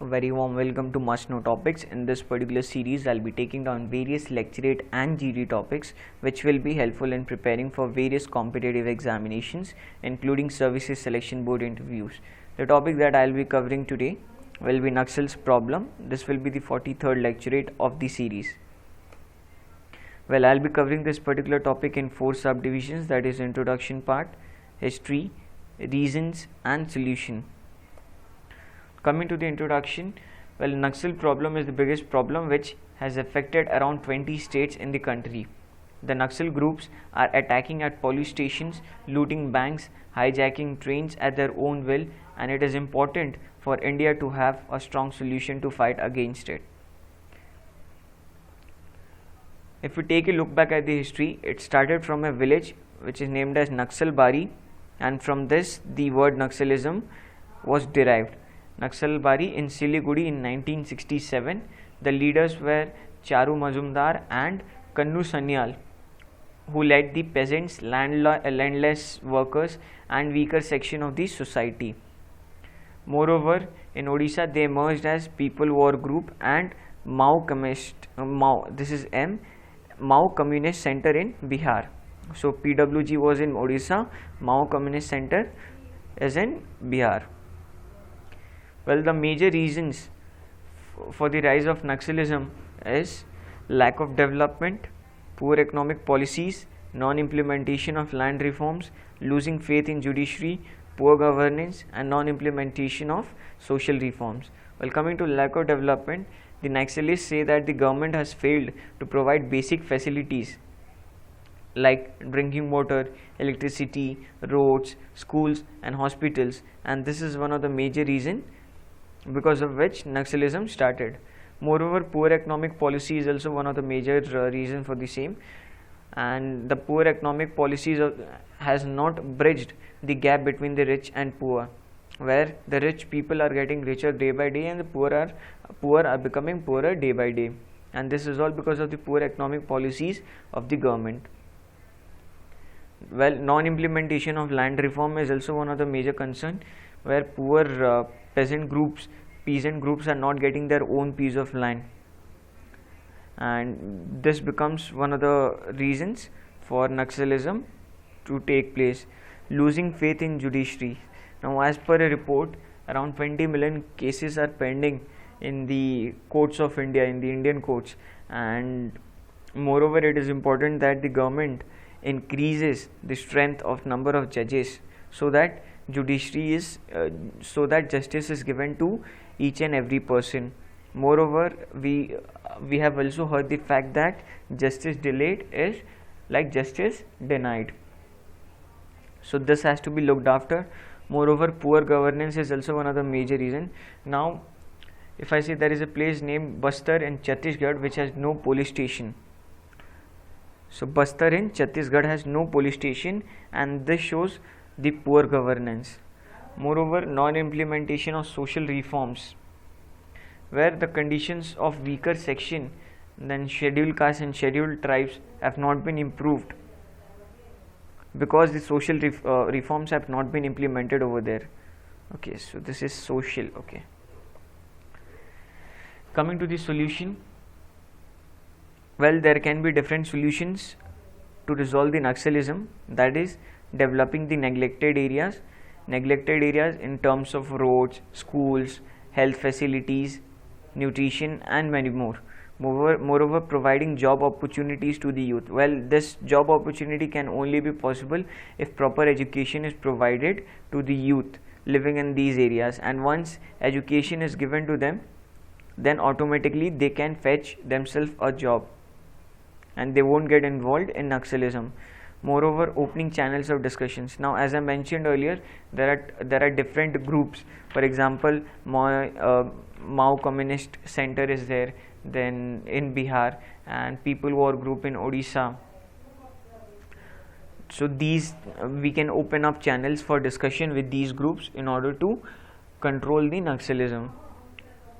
A very warm welcome to Must Know Topics. In this particular series, I'll be taking down various lecturate and GD topics which will be helpful in preparing for various competitive examinations, including services selection board interviews. The topic that I'll be covering today will be Naxal's problem. This will be the 43rd lecturate of the series. Well, I'll be covering this particular topic in 4 subdivisions, that is introduction part, history, reasons and solution. Coming to the introduction, well, Naxal problem is the biggest problem which has affected around 20 states in the country. The Naxal groups are attacking at police stations, looting banks, hijacking trains at their own will, and it is important for India to have a strong solution to fight against it. If we take a look back at the history, it started from a village which is named as Naxalbari, and from this the word Naxalism was derived. Naxalbari in Siliguri in 1967. The leaders were Charu Mazumdar and Kannu Sanyal, who led the peasants, landless workers and weaker section of the society. Moreover, in Odisha they emerged as People War Group and Mao Communist Center in Bihar. So PWG was in Odisha, Mao Communist Center is in Bihar. Well, the major reasons for the rise of Naxalism is lack of development, poor economic policies, non-implementation of land reforms, losing faith in judiciary, poor governance and non-implementation of social reforms. Well, coming to lack of development, the Naxalists say that the government has failed to provide basic facilities like drinking water, electricity, roads, schools and hospitals, and this is one of the major reasons because of which Naxalism started. Moreover, poor economic policy is also one of the major reasons for the same, and the poor economic policies has not bridged the gap between the rich and poor, where the rich people are getting richer day by day and the poor are becoming poorer day by day, and this is all because of the poor economic policies of the government. Well, non-implementation of land reform is also one of the major concern, where poor peasant groups are not getting their own piece of land, and this becomes one of the reasons for Naxalism to take place. Losing faith in judiciary. Now, as per a report, around 20 million cases are pending in the courts of India, in the Indian courts, and moreover it is important that the government increases the strength of number of judges so that judiciary is so that justice is given to each and every person. Moreover, we have also heard the fact that justice delayed is like justice denied, so this has to be looked after. Moreover, poor governance is also one of the major reason. Now, if I say there is a place named Bastar in Chhattisgarh which has no police station, so Bastar in Chhattisgarh has no police station, and this shows the poor governance. Moreover, non-implementation of social reforms, where the conditions of weaker section than scheduled castes and scheduled tribes have not been improved because the social reforms have not been implemented over there. Okay, so this is social. Okay, coming to the solution, well, there can be different solutions to resolve the Naxalism, that is developing the neglected areas in terms of roads, schools, health facilities, nutrition and many more. Moreover, providing job opportunities to the youth. Well, this job opportunity can only be possible if proper education is provided to the youth living in these areas, and once education is given to them, then automatically they can fetch themselves a job and they won't get involved in Naxalism. Moreover, opening channels of discussions. Now, as I mentioned earlier, there are different groups. For example, Mao Communist Center is there, then in Bihar, and People War Group in Odisha. So these we can open up channels for discussion with these groups in order to control the Naxalism.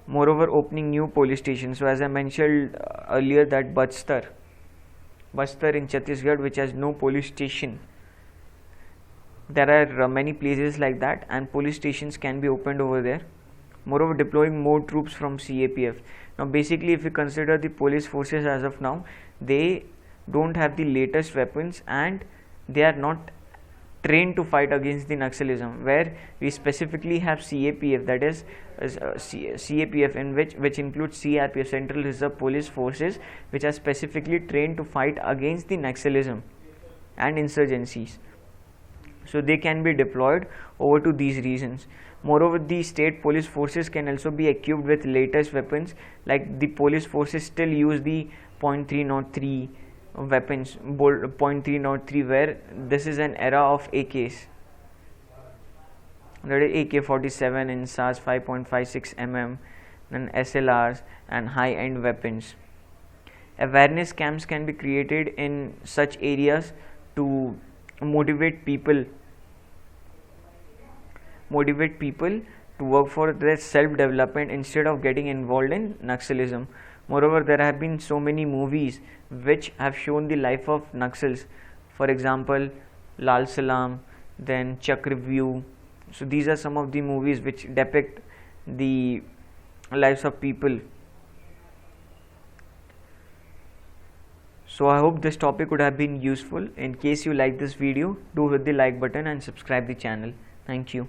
Moreover, opening new police stations. So as I mentioned earlier, that Bastar in Chhattisgarh, which has no police station, there are many places like that, and police stations can be opened over there. Moreover, deploying more troops from CAPF. Now basically, if we consider the police forces as of now, they don't have the latest weapons and they are not trained to fight against the Naxalism, where we specifically have CAPF, that is CAPF, in which includes CRPF, Central Reserve Police Forces, which are specifically trained to fight against the Naxalism and insurgencies. So they can be deployed over to these regions. Moreover, the state police forces can also be equipped with latest weapons, like the police forces still use the .303 weapons, .303, where this is an era of AKs, that is AK-47 and SARS 5.56 mm, and SLRs and high-end weapons. Awareness camps can be created in such areas to motivate people to work for their self-development instead of getting involved in Naxalism. Moreover, there have been so many movies which have shown the life of Naxals. For example, Lal Salam, then Chakravyuh. So these are some of the movies which depict the lives of people. So I hope this topic would have been useful. In case you like this video, do hit the like button and subscribe the channel. Thank you.